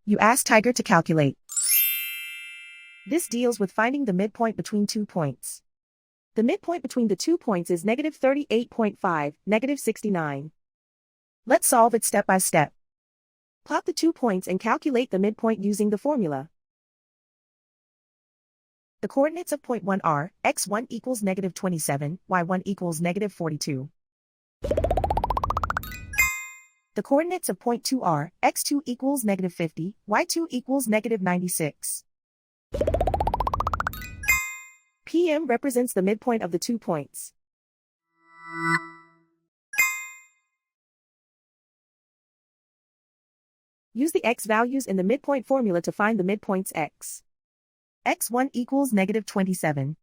You ask Tiger to calculate. This deals with finding the midpoint between 2 points. The midpoint between the 2 points is negative 38.5, negative 69. Let's solve it step by step. Plot the 2 points and calculate the midpoint using the formula. The coordinates of point 1 are, x1 equals negative 27, y1 equals negative 42. The coordinates of point 2 are, x2 equals negative 50, y2 equals negative 96. PM represents the midpoint of the 2 points. Use the x values in the midpoint formula to find the midpoints x. x1 equals negative 27.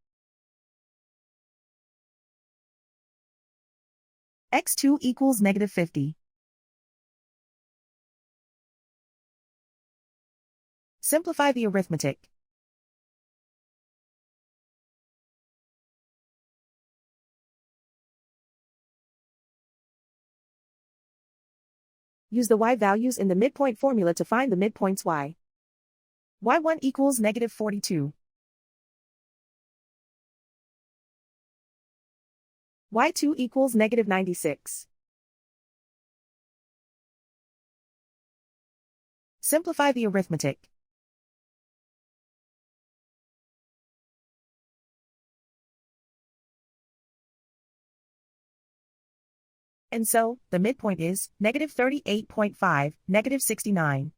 x2 equals negative 50. Simplify the arithmetic. Use the y values in the midpoint formula to find the midpoints y. y1 equals negative 42. y2 equals negative 96. Simplify the arithmetic. And so, the midpoint is negative 38.5, negative 69.